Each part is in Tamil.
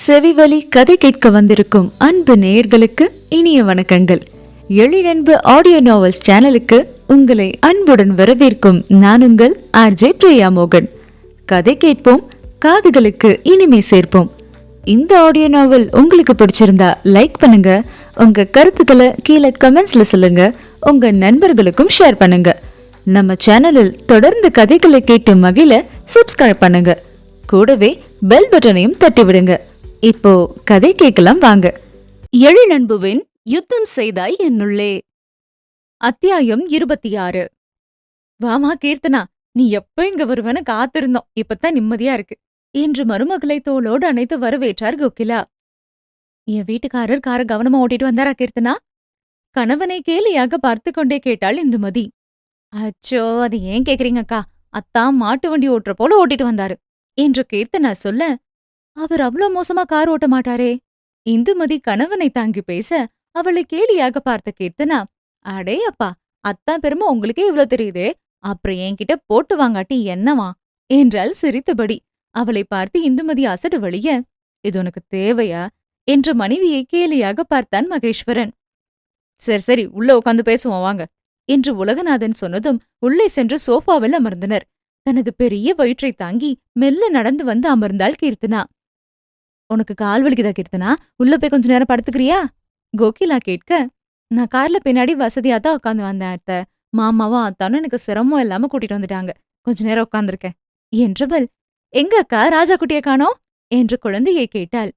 செவிவழி கதை கேட்க வந்திருக்கும் அன்பு நேயர்களுக்கு இனிய வணக்கங்கள். எழிலன்பு ஆடியோ நாவல்ஸ் சேனலுக்கு உங்களை அன்புடன் வரவேற்கும் நான் உங்கள் ஆர்ஜே பிரியா மோகன். கதை கேட்போம், காதுகளுக்கு இனிமை சேர்ப்போம். இந்த ஆடியோ நாவல் உங்களுக்கு பிடிச்சிருந்தா லைக் பண்ணுங்க, உங்க கருத்துக்களை கீழே கமெண்ட்ஸ்ல சொல்லுங்க, உங்க நண்பர்களுக்கும் ஷேர் பண்ணுங்க. நம்ம சேனலில் தொடர்ந்து கதைகளை கேட்டு மகிழ சப்ஸ்கிரைப் பண்ணுங்க. கூடவே பெல் பட்டனையும் தட்டி விடுங்க. இப்போ கதை கேட்கலாம் வாங்க. எழிலன்புவின் யுத்தம் செய்தாய் என்னுள்ளே. அத்தியாயம் 26. வாமா கீர்த்தனா, நீ எப்ப இங்க வருவன காத்திருந்தோம், இப்பத்தான் நிம்மதியா இருக்கு என்று மருமகளை தோளோடு அணைத்து வரவேற்றார் கோகிலா. என் வீட்டுக்காரர் கார கவனமா ஓட்டிட்டு வந்தாரா கீர்த்தனா? கணவனை கேலியாக பார்த்து கொண்டே கேட்டாள் இந்துமதி. அச்சோ, அது ஏன் கேக்குறீங்கக்கா, அத்தான் மாட்டு வண்டி ஓட்டுற போல ஓட்டிட்டு வந்தாரு என்று கீர்த்தனா சொல்ல, அவர் அவ்வளோ மோசமா கார் ஓட்ட மாட்டாரே. இந்துமதி கணவனை தாங்கி பேச அவளை கேலியாக பார்த்த கீர்த்தனா, அடே அப்பா, அத்தான் பெருமை உங்களுக்கே இவ்ளோ தெரியுதே, அப்புறம் என்கிட்ட போட்டு வாங்காட்டி என்னவா என்றாள் சிரித்தபடி. அவளை பார்த்து இந்துமதி அசடு வழிய, இது உனக்கு தேவையா என்று மனைவியை கேலியாக பார்த்தான் மகேஸ்வரன். சரி சரி, உள்ள உட்காந்து பேசுவோம் வாங்க என்று உலகநாதன் சொன்னதும் உள்ளே சென்று சோஃபாவில் அமர்ந்தனர். தனது பெரிய வயிற்றை தாங்கி மெல்ல நடந்து வந்து அமர்ந்தாள் கீர்த்தனா. உனக்கு கால் வலிக்குதா கீர்த்தனா? உள்ள போய் கொஞ்ச நேரம் படுத்துக்கிறியா? கோகிலா கேட்க, நான் கார்ல பின்னாடி வசதியாதான் உட்காந்து வந்தேன் அத்தை. மாமாவும் அத்தானும் எனக்கு சிரமம் இல்லாம கூட்டிட்டு வந்துட்டாங்க, கொஞ்ச நேரம் உட்காந்துருக்கேன் என்றவள், எங்க அக்கா ராஜா குட்டிய காணோம் என்று குழந்தையை கேட்டாள்.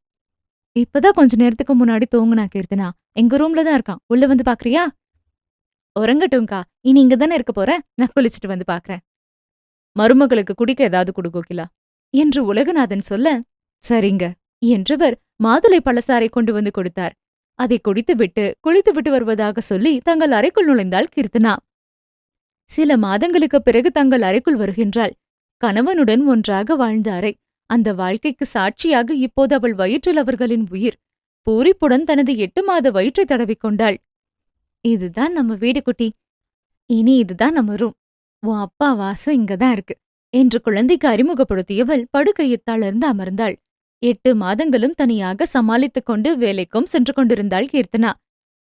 இப்பதான் கொஞ்ச நேரத்துக்கு முன்னாடி தூங்குனா கீர்த்தனா, எங்க ரூம்ல தான் இருக்கான், உள்ள வந்து பாக்குறியா? உறங்கட்டும்கா, இனி இங்க தானே இருக்க போற, நான் குளிச்சுட்டு வந்து பாக்குறேன். மருமகளுக்கு குடிக்க ஏதாவது கொடு கோகிலா என்று உலகநாதன் சொல்ல, சரிங்க என்றவர் மாதுளை பழசாரை கொண்டு வந்து கொடுத்தார். அதை குடித்துவிட்டு குளித்துவிட்டு வருவதாக சொல்லி தங்கள் அறைக்குள் நுழைந்தாள் கீர்த்தனா. சில மாதங்களுக்கு பிறகு தங்கள் அறைக்குள் வருகின்றாள். கணவனுடன் ஒன்றாக வாழ்ந்த அறை. அந்த வாழ்க்கைக்கு சாட்சியாக இப்போது அவள் வயிற்றில் அவர்களின் உயிர். பூரிப்புடன் தனது 8 மாத வயிற்றை தடவிக்கொண்டாள். இதுதான் நம்ம வீடு குட்டி, இனி இதுதான் நம்ம ரூம், உன் அப்பா வாசம் இங்கதான் இருக்கு என்று குழந்தைக்கு அறிமுகப்படுத்தியவள் படுக்கையில் தளர்ந்து அமர்ந்தாள். 8 மாதங்களும் தனியாக சமாளித்துக் கொண்டு வேலைக்கும் சென்று கொண்டிருந்தாள் கீர்த்தனா.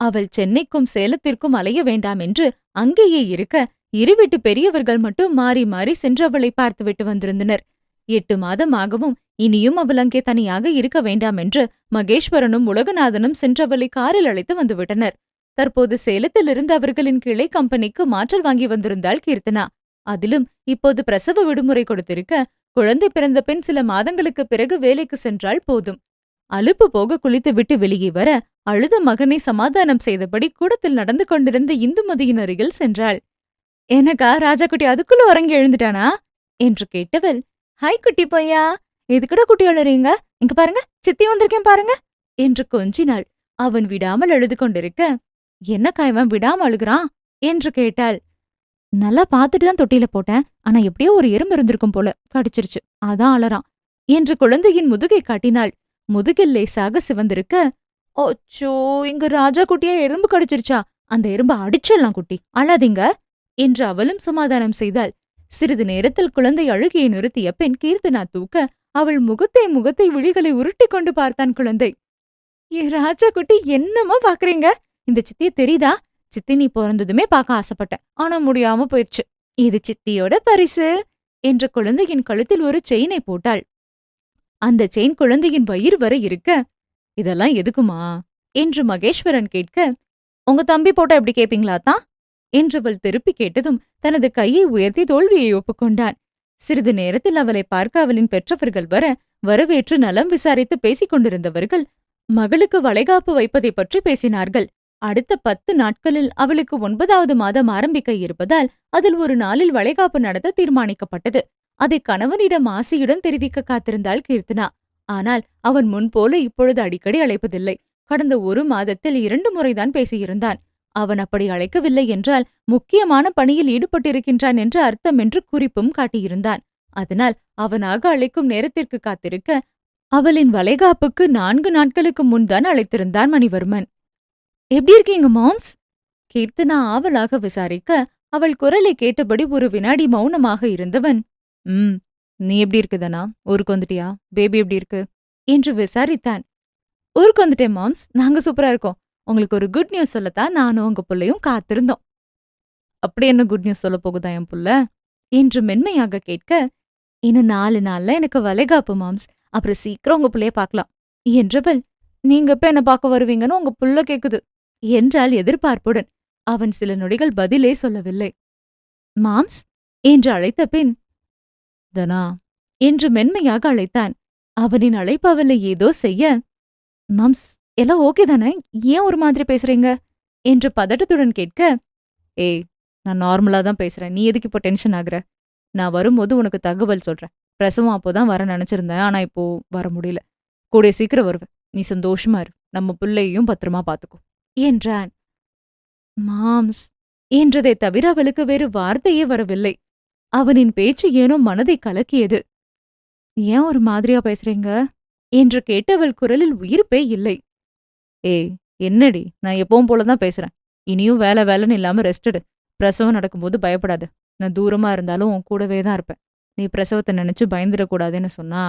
அவள் சென்னைக்கும் சேலத்திற்கும் அலைய வேண்டாம் என்று அங்கேயே இருக்க, இருவீட்டு பெரியவர்கள் மட்டும் மாறி மாறி சென்று அவளை பார்த்துவிட்டு வந்திருந்தனர். 8 மாதமாகவும் இனியும் அவள் அங்கே தனியாக இருக்க வேண்டாம் என்று மகேஸ்வரனும் உலகநாதனும் சென்றவளை காரில் அழைத்து வந்துவிட்டனர். தற்போது சேலத்திலிருந்து அவர்களின் கிளை கம்பெனிக்கு மாற்றல் வாங்கி வந்திருந்தாள் கீர்த்தனா. அதிலும் இப்போது பிரசவ விடுமுறை கொடுத்திருக்க, குழந்தை பிறந்த பின் சில மாதங்களுக்கு பிறகு வேலைக்கு சென்றால் போதும். அலுப்பு போக குளித்துவிட்டு வெளியே வர, அழுத மகனை சமாதானம் செய்தபடி கூடத்தில் நடந்து கொண்டிருந்த இந்துமதியின் அருகில் சென்றாள். எனக்கா ராஜாக்குட்டி அதுக்குள்ள உறங்கி எழுந்துட்டானா என்று கேட்டவள், ஹாய் குட்டி பையா, எதுக்குடா குட்டி அழுறீங்க, இங்க பாருங்க சித்தி வந்திருக்கேன் பாருங்க என்று கொஞ்சினாள். அவன் விடாமல் அழுது கொண்டிருக்க, என்னக்கா இவன் விடாம அழுகிறான் என்று கேட்டாள். நல்லா பாத்துட்டு தான் தொட்டில போட்டேன், ஆனா எப்படியோ ஒரு எறும்பு இருந்திருக்கும் போல, கடிச்சிருச்சு, அதான் அலறான் என்று குழந்தையின் முதுகை காட்டினாள். முதுகில் லேசாக சிவந்திருக்க, ஓச்சோ, இங்க ராஜா குட்டியா எறும்பு கடிச்சிருச்சா, அந்த எறும்பை அடிச்சிடலாம் குட்டி, அழாதீங்க என்று அவளும் சமாதானம் செய்தாள். சிறிது நேரத்தில் குழந்தை அழுகையை நிறுத்திய பெண் கீர்த்தனா தூக்க, அவள் முகத்தை விழிகளை உருட்டி கொண்டு பார்த்தான் குழந்தை. ஏ ராஜா குட்டி, என்னமா பாக்குறீங்க, இந்த சித்திய தெரியுதா? சித்தி நீ பிறந்ததுமே பார்க்க ஆசைப்பட்டேன், ஆனா முடியாம போயிடுச்சு, இது சித்தியோட பரிசு என்ற குழந்தையின் கழுத்தில் ஒரு செயினை போட்டாள். அந்த செயின் குழந்தையின் வயிறு வரை இருக்க, இதெல்லாம் எதுக்குமா என்று மகேஸ்வரன் கேட்க, உங்க தம்பி போட்டா எப்படி கேப்பீங்களாத்தான் என்றவள் திருப்பி கேட்டதும் தனது கையை உயர்த்தி தோல்வியை ஒப்புக்கொண்டான். சிறிது நேரத்தில் அவளை பார்க்க அவளின் பெற்றவர்கள் வரவேற்று நலம் விசாரித்து பேசிக் கொண்டிருந்தவர்கள் மகளுக்கு வளைகாப்பு வைப்பதை பற்றி பேசினார்கள். அடுத்த 10 நாட்களில் அவளுக்கு 9வது மாதம் ஆரம்பிக்க இருப்பதால் அதில் ஒரு நாளில் வளைகாப்பு நடத்த தீர்மானிக்கப்பட்டது. அதை கணவனிடம் ஆசையுடன் தெரிவிக்க காத்திருந்தாள் கீர்த்தனா. ஆனால் அவன் முன்போல இப்பொழுது அடிக்கடி அழைப்பதில்லை. கடந்த 1 மாதத்தில் 2 முறைதான் பேசியிருந்தான். அவன் அப்படி அழைக்கவில்லை என்றால் முக்கியமான பணியில் ஈடுபட்டிருக்கின்றான் என்று அர்த்தம் என்று குறிப்பும் காட்டியிருந்தான். அதனால் அவனாக அழைக்கும் நேரத்திற்கு காத்திருக்க, அவளின் வளைகாப்புக்கு 4 நாட்களுக்கு முன்தான் அழைத்திருந்தான் மணிவர்மன். எப்படி இருக்கீங்க மாம்ஸ்? கீர்த்தனா ஆவலாக விசாரிக்க, அவள் குரலை கேட்டபடி ஒரு வினாடி மௌனமாக இருந்தவன், நீ எப்படி இருக்குதனா? ஊருக்கு வந்துட்டியா? பேபி எப்படி இருக்கு என்று விசாரித்தான். ஊருக்கு வந்துட்டேன் மாம்ஸ், நாங்க சூப்பரா இருக்கோம். உங்களுக்கு ஒரு குட் நியூஸ் சொல்லத்தான் நானும் உங்க புள்ளையும் காத்திருந்தோம். அப்படி என்ன குட் நியூஸ் சொல்ல போகுதா என் புள்ள என்று மென்மையாக கேட்க, இன்னும் 4 நாள்ல எனக்கு வளைகாப்பு மாம்ஸ், அப்புறம் சீக்கிரம் உங்க புள்ளைய பார்க்கலாம் என்றவள், நீங்க எப்ப என்ன பார்க்க வருவீங்கன்னு உங்க புள்ள கேக்குது என்றாள் எதிர்பார்ப்புடன். அவன் சில நொடிகள் பதிலே சொல்லவில்லை. மாம்ஸ் என்று அழைத்த பின், தனா என்று மென்மையாக அழைத்தான். அவனின் அழைப்பவளை ஏதோ செய்ய, மாம்ஸ் எல்லாம் ஓகே தானே, ஏன் ஒரு மாதிரி பேசுறீங்க என்று பதட்டத்துடன் கேட்க, ஏய் நான் நார்மலா தான் பேசுறேன், நீ எதுக்கு இப்போ டென்ஷன் ஆகுற? நான் வரும்போது உனக்கு தகவல் சொல்றேன். பிரசவம் அப்போதான் வர நினைச்சிருந்தேன், ஆனா இப்போ வர முடியல. கூடிய சீக்கிரம் வருவேன், நீ சந்தோஷமா இரு, நம்ம பிள்ளையையும் பத்திரமா பாத்துக்கோ என்றான். மாம்ஸ் என்றதை தவிர அவளுக்கு வேறு வார்த்தையே வரவில்லை. அவனின் பேச்சு ஏனோ மனதை கலக்கியது. ஏன் ஒரு மாதிரியா பேசுறீங்க என்று கேட்டவள் குரலில் உயிர்ப்பே இல்லை. ஏய் என்னடி, நான் எப்பவும் போலதான் பேசுறேன். இனியும் வேலை வேலைன்னு இல்லாம ரெஸ்ட் எடு. பிரசவம் நடக்கும்போது பயப்படாத, நான் தூரமா இருந்தாலும் உன் கூடவே தான் இருப்பேன். நீ பிரசவத்தை நினைச்சு பயந்துடக்கூடாதுன்னு சொன்னா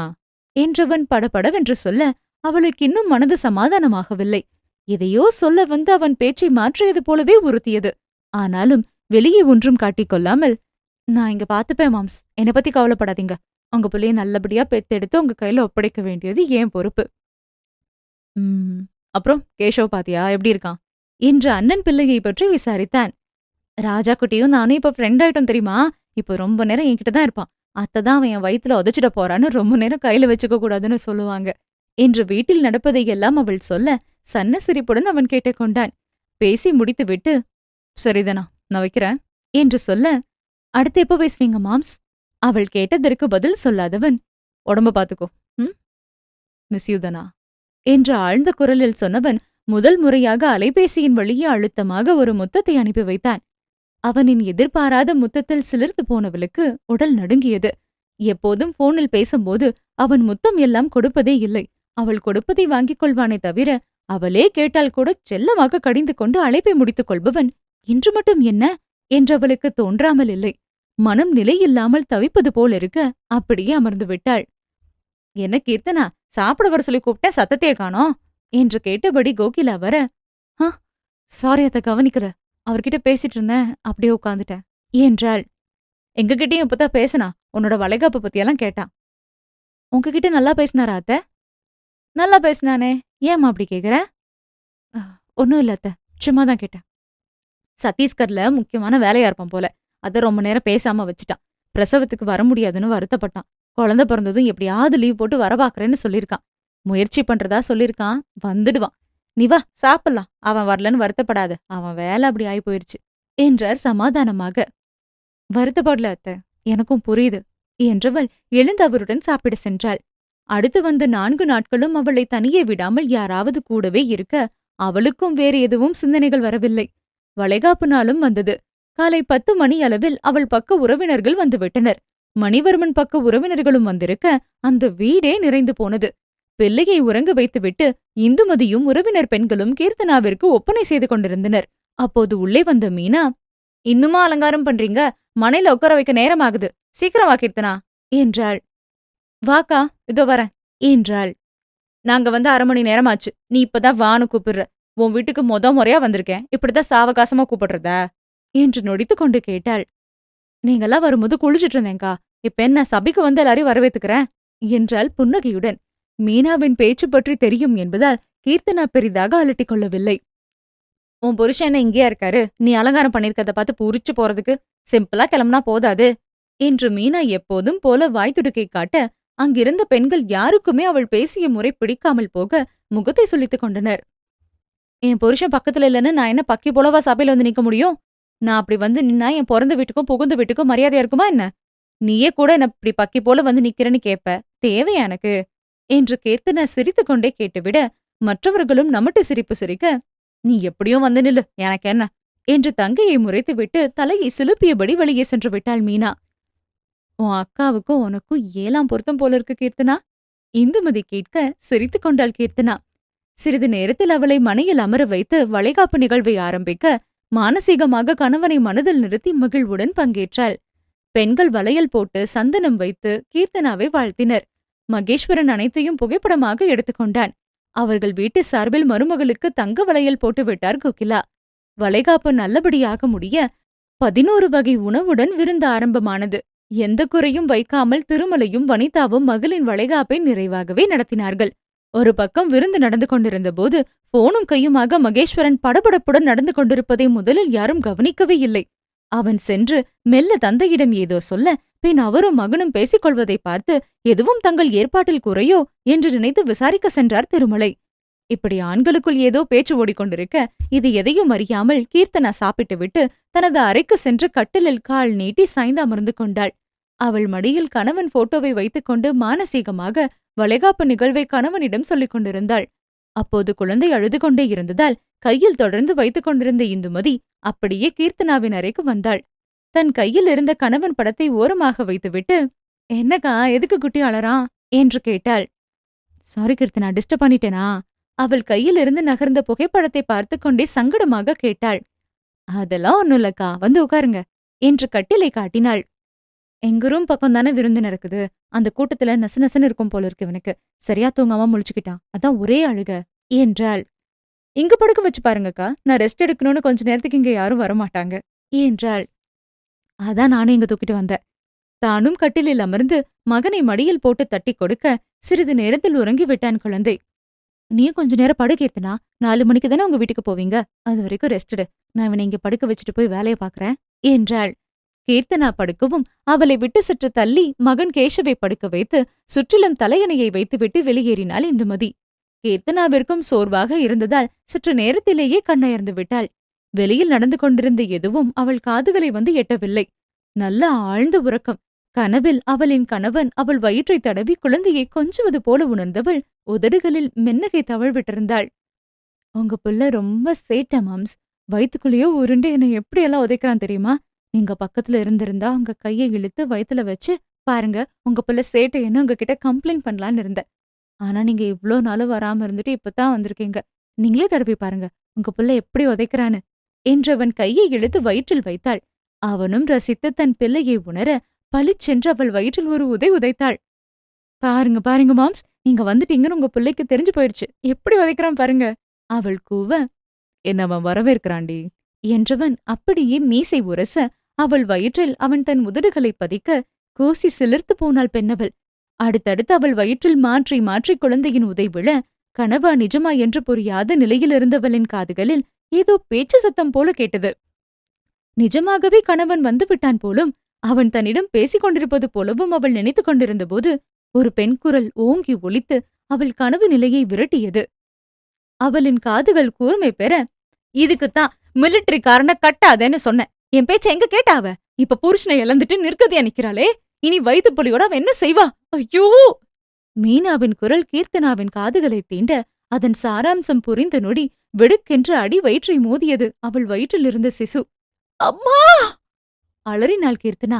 என்றவன் படபடவென்று சொல்ல, அவளுக்கு இன்னும் மனது சமாதானமாகவில்லை. எதையோ சொல்ல வந்து அவன் பேச்சை மாற்றியது போலவே உறுத்தியது. ஆனாலும் வெளியே ஒன்றும் காட்டிக்கொள்ளாமல், நான் இங்க பாத்துப்பேன் மாம்ஸ், என்னை பத்தி கவலைப்படாதீங்க. உங்க பிள்ளைய நல்லபடியா பெத்தெடுத்து உங்க கையில ஒப்படைக்க வேண்டியது ஏன் பொறுப்பு. அப்புறம் கேஷவ் பாத்தியா, எப்படி இருக்கான் என்று அண்ணன் பிள்ளையை பற்றி விசாரித்தான். ராஜா குட்டியும் நானும் இப்ப ஃப்ரெண்ட் ஆயிட்டோம் தெரியுமா. இப்ப ரொம்ப நேரம் என்கிட்டதான் இருப்பான். அத்ததான் அவன் என் வயித்துல உதச்சிட போறான்னு ரொம்ப நேரம் கையில வச்சுக்க கூடாதுன்னு சொல்லுவாங்க என்று வீட்டில் நடப்பதையெல்லாம் அவள் சொல்ல, சன்ன சிரிப்புடன் அவன் கேட்டுக்கொண்டான். பேசி முடித்துவிட்டு, சரிதானா நான் வைக்கிறேன் என்று சொல்ல, அடுத்து எப்போ பேசுவீங்க மாம்ஸ்? அவள் கேட்டதற்கு பதில் சொல்லாதவன், உடம்ப பாத்துக்கோ, மிஸ் யூ தனா என்று ஆழ்ந்த குரலில் சொன்னவன் முதல் முறையாக அலைபேசியின் வழியே அழுத்தமாக ஒரு முத்தத்தை அனுப்பி வைத்தான். அவனின் எதிர்பாராத முத்தத்தில் சிலிர்த்து போனவளுக்கு உடல் நடுங்கியது. எப்போதும் போனில் பேசும்போது அவன் முத்தம் எல்லாம் கொடுப்பதே இல்லை. அவள் கொடுப்பதை வாங்கிக் கொள்வானே தவிர, அவளே கேட்டால் கூட செல்லமாக கடிந்து கொண்டு அழைப்பை முடித்துக் கொள்பவன் இன்று மட்டும் என்ன என்றவளுக்கு தோன்றாமல் இல்லை. மனம் நிலையில்லாமல் தவிப்பது போல் இருக்க அப்படியே அமர்ந்து விட்டாள். என்ன கீர்த்தனா, சாப்பிட வர சொல்லி கூப்பிட்ட, சத்தத்தையே காணோம் என்று கேட்டபடி கோகிலா வர, சாரி அத கவனிக்கல, அவர்கிட்ட பேசிட்டு இருந்தேன், அப்படியே உட்காந்துட்டேன் என்றாள். எங்ககிட்டயும் இப்பதான் பேசினா, உன்னோட வளைகாப்பு பத்தியெல்லாம் கேட்டான். உங்ககிட்ட நல்லா பேசினாரா அத்த? நல்லா பேசினானே, ஏம்மா அப்படி கேக்குற? ஒன்னும் இல்ல அத்த, சும்மாதான் கேட்டேன். சத்தீஸ்கர்ல முக்கியமான வேலையா இருப்பான் போல, அத ரொம்ப நேரம் பேசாம வச்சுட்டான். பிரசவத்துக்கு வர முடியாதுன்னு வருத்தப்பட்டான். குழந்தை பிறந்ததும் எப்படியாவது லீவ் போட்டு வர பாக்குறேன்னு சொல்லிருக்கான். முயற்சி பண்றதா சொல்லிருக்கான், வந்துடுவான். நீ வா சாப்பிடலாம், அவன் வரலன்னு வருத்தப்படாத, அவன் வேலை அப்படி ஆயி போயிருச்சு என்றார் சமாதானமாக. வருத்தப்படல அத்த, எனக்கும் புரியுது என்றவள் எழுந்து அவருடன் சாப்பிட சென்றாள். அடுத்து வந்த 4 நாட்களும் அவளை தனியே விடாமல் யாராவது கூடவே இருக்க அவளுக்கும் வேறு எதுவும் சிந்தனைகள் வரவில்லை. வளைகாப்பு நாளும் வந்தது. காலை 10 மணி அளவில் அவள் பக்க உறவினர்கள் வந்துவிட்டனர். மணிவர்மன் பக்க உறவினர்களும் வந்திருக்க அந்த வீடே நிறைந்து போனது. பிள்ளையை உறங்க வைத்துவிட்டு இந்துமதியும் உறவினர் பெண்களும் கீர்த்தனாவிற்கு ஒப்பனை செய்து கொண்டிருந்தனர். அப்போது உள்ளே வந்த மீனா, இன்னுமா அலங்காரம் பண்றீங்க? மனையில உட்கார வைக்க நேரம் ஆகுது, சீக்கிரம் வா கீர்த்தனா என்றாள். வாக்கா, இதோ வரேன் என்றாள். நாங்க வந்து 1/2 மணி நேரமாச்சு, நீ இப்பதான் வான்னு கூப்பிடுற. உன் வீட்டுக்கு முறையா வந்திருக்கேன், இப்படிதான் சாவகாசமா கூப்பிடுறதா என்று நொடித்து கொண்டு கேட்டாள். நீங்கெல்லாம் வரும்போது குளிச்சுட்டு இருந்தேங்கா, இப்ப என்ன சபைக்கு வந்து எல்லாரையும் வரவேத்துக்கிறேன் என்றாள் புன்னகையுடன். மீனாவின் பேச்சு பற்றி தெரியும் என்பதால் கீர்த்தனா பெரிதாக அலட்டிக் கொள்ளவில்லை. உன் புருஷன் என்ன இங்கேயா இருக்காரு, நீ அலங்காரம் பண்ணிருக்கத பார்த்து பூரிச்சு போறதுக்கு? சிம்பிளா கிளம்புனா போதாது என்று மீனா எப்போதும் போல வாய்த்துடுக்கை காட்ட, அங்கிருந்த பெண்கள் யாருக்குமே அவள் பேசிய முறை பிடிக்காமல் போக முகத்தை சுளித்துக் கொண்டனர். என் புருஷன் பக்கத்துல இல்லன்னு நான் என்ன பக்கி போலவா சபையில வந்து நிக்க முடியும்? நான் அப்படி வந்து நின்னா என் பிறந்த வீட்டுக்கும் புகுந்த வீட்டுக்கும் மரியாதையா இருக்குமா என்ன? நீயே கூட என்ன இப்படி பக்கி போல வந்து நிக்கிறேன்னு கேப்ப, தேவையா எனக்கு என்று கீர்த்தனா சிரித்துக் கொண்டே கேட்டுவிட, மற்றவர்களும் நமட்டு சிரிப்பு சிரிக்க, நீ எப்படியும் வந்து நில்லு, எனக்கு என்ன என்று தங்கையை முறைத்துவிட்டு தலையை சிலுப்பியபடி வெளியே சென்று விட்டாள் மீனா. உன் அக்காவுக்கும் உனக்கும் 7ஆம் பொருத்தம் போல இருக்கு கீர்த்தனா. இந்துமதி கேட்க சிரித்துக் கொண்டாள் கீர்த்தனா. சிறிது நேரத்தில் அவளை மனையில் அமர வைத்து வளைகாப்பு நிகழ்வை ஆரம்பிக்க மானசீகமாக கணவனை மனதில் நிறுத்தி மகிழ்வுடன் பங்கேற்றாள். பெண்கள் வளையல் போட்டு சந்தனம் வைத்து கீர்த்தனாவை வாழ்த்தினர். மகேஸ்வரன் அனைத்தையும் புகைப்படமாக எடுத்துக்கொண்டான். அவர்கள் வீட்டு சார்பில் மருமகளுக்கு தங்க வளையல் போட்டு விட்டார் கோகிலா. வளைகாப்பு நல்லபடியாக முடிய 11 வகை உணவுடன் விருந்து ஆரம்பமானது. எந்த குறையும் வைக்காமல் திருமலையும் வனிதாவும் மகளின் வளைகாப்பை நிறைவாகவே நடத்தினார்கள். ஒரு பக்கம் விருந்து நடந்து கொண்டிருந்த போது போனும் கையுமாக மகேஸ்வரன் படபடப்புடன் நடந்து கொண்டிருப்பதை முதலில் யாரும் கவனிக்கவே இல்லை. அவன் சென்று மெல்ல தந்தையிடம் ஏதோ சொல்ல, பின் அவரும் மகனும் பேசிக் கொள்வதை பார்த்து எதுவும் தங்கள் ஏற்பாட்டில் குறையோ என்று நினைத்து விசாரிக்க சென்றார் திருமலை. இப்படி ஆண்களுக்குள் ஏதோ பேச்சு ஓடிக்கொண்டிருக்க, இது எதையும் அறியாமல் கீர்த்தனா சாப்பிட்டு விட்டு தனது அறைக்கு சென்று கட்டிலில் கால் நீட்டி சாய்ந்து அமர்ந்து கொண்டாள். அவள் மடியில் கணவன் போட்டோவை வைத்துக்கொண்டு மானசீகமாக வளைகாப்பு நிகழ்வை கணவனிடம் சொல்லிக் கொண்டிருந்தாள். அப்போது குழந்தை அழுது கொண்டே இருந்ததால் கையில் தொடர்ந்து வைத்துக் கொண்டிருந்த இந்துமதி அப்படியே கீர்த்தனாவின் அறைக்கு வந்தாள். தன் கையில் இருந்த கணவன் படத்தை ஓரமாக வைத்துவிட்டு, "என்னக்கா, எதுக்கு குட்டி அழறான்?" என்று கேட்டாள். "சாரி கீர்த்தனா, டிஸ்டர்ப் பண்ணிட்டேனா?" அவள் கையில் இருந்து நகர்ந்த புகைப்படத்தை பார்த்து கொண்டே சங்கடமாக கேட்டாள். "அதெல்லாம் ஒண்ணும் இல்லக்கா, வந்து உட்காருங்க" என்று கட்டிலை காட்டினாள். "எங்க ரூம் பக்கம் தானே விருந்து நடக்குது. அந்த கூட்டத்துல நசநசன்னு இருக்கும் போல இருக்கு இவனுக்கு. சரியா தூங்காம முழிச்சுக்கிட்டான். அதான் ஒரே அழுக" என்றாள். "இங்க படுக்க வச்சு பாருங்கக்கா, நான் ரெஸ்ட் எடுக்கணும்னு கொஞ்ச நேரத்துக்கு இங்க யாரும் வரமாட்டாங்க" என்றாள். "அதான் நானும் இங்க தூக்கிட்டு வந்தேன்." தானும் கட்டிலில் அமர்ந்து மகனை மடியில் போட்டு தட்டி கொடுக்க சிறிது நேரத்தில் உறங்கி விட்டான் குழந்தை. "நீயும் கொஞ்ச நேரம் படு கீர்த்தனா, 4 மணிக்கு தானே உங்க வீட்டுக்கு போவீங்க, அது வரைக்கும் ரெஸ்ட் எடு. நான் இவனை இங்க படுக்க வச்சுட்டு போய் வேலையை பாக்குறேன்" என்றாள். கீர்த்தனா படுக்கவும் அவளை விட்டு சற்று தள்ளி மகன் கேஷவை படுக்க வைத்து சுற்றிலும் தலையணையை வைத்துவிட்டு வெளியேறினாள் இந்துமதி. கீர்த்தனாவிற்கும் சோர்வாக இருந்ததால் சற்று நேரத்திலேயே கண்ணயர்ந்து விட்டாள். வெளியில் நடந்து கொண்டிருந்த எதுவும் அவள் காதுகளை வந்து எட்டவில்லை. நல்ல ஆழ்ந்த உறக்கம். கனவில் அவளின் கணவன் அவள் வயிற்றை தடவி குழந்தையை கொஞ்சுவது போல உணர்ந்தவள் உதடுகளில் மென்னகை தவழ்விட்டிருந்தாள். "உங்க புள்ள ரொம்ப சேட்ட மாம்ஸ். வயிற்றுக்குள்ளேயோ உருண்டு என்னை எப்படியெல்லாம் உதைக்கிறான் தெரியுமா? நீங்க பக்கத்துல இருந்திருந்தா உங்க கையை இழுத்து வயித்துல வச்சு, பாருங்க உங்க புள்ள சேட்டைன்னு உங்ககிட்ட கம்ப்ளைண்ட் பண்ணலான்னு இருந்தேன். ஆனா நீங்க இவ்ளோ நாளும் வராம இருந்துட்டு இப்பதான் வந்திருக்கீங்க. நீங்களே தடவி பாருங்க உங்க புள்ள எப்படி உதைக்கிறான்னு" என்றவன் கையை இழுத்து வயிற்றில் வைத்தாள். அவனும் ரசித்து தன் பிள்ளையை உணர பளிச்சென்று அவள் வயிற்றில் ஒரு உதை உதைத்தாள். "பாருங்க பாருங்க மாம்ஸ், நீங்க வந்துட்டீங்கன்னு உங்க பிள்ளைக்கு தெரிஞ்சு போயிடுச்சு. எப்படி உதைக்கிறான் பாருங்க" அவள் கூவ, "என்ன அவன் வரவேற்கிறான்டி" என்றவன் அப்படியே மீசை உரச அவள் வயிற்றில் அவன் தன் உதடுகளை பதிக்க கூசி சிலிர்த்து போனாள் பெண்ணவள். அடுத்தடுத்து அவள் வயிற்றில் மாற்றி மாற்றி குழந்தையின் உதை விழ, கனவா நிஜமா என்று புரியாத நிலையிலிருந்தவளின் காதுகளில் ஏதோ பேச்சு சத்தம் போல கேட்டது. நிஜமாகவே கணவன் வந்து விட்டான் போலும். அவன் தன்னிடம் பேசிக் கொண்டிருப்பது போலவும் அவள் நினைத்துக் கொண்டிருந்த போது ஒரு பெண் குரல் ஓங்கி ஒலித்து அவள் கனவு நிலையை விரட்டியது. அவளின் காதுகள் கூர்மை பெற, "இதுக்குத்தான் மிலிட்டரிக்காரன கட்டாதேன்னு சொன்னேன். என் பேச்ச எங்க கேட்டா அவ? இப்ப புருஷனை இழந்துட்டு நிற்கதியா நிக்கிறாளே. இனி வயித்து புலியோட அவ என்ன செய்வா? ஐயோ!" மீனாவின் குரல் கீர்த்தனாவின் காதுகளை தீண்ட அதன் சாராம்சம் புரிந்த நொடி வெடுக்கென்று அடி வயிற்றை மோதியது அவள் வயிற்றில் இருந்த சிசு. "அம்மா!" அலறினாள் கீர்த்தனா.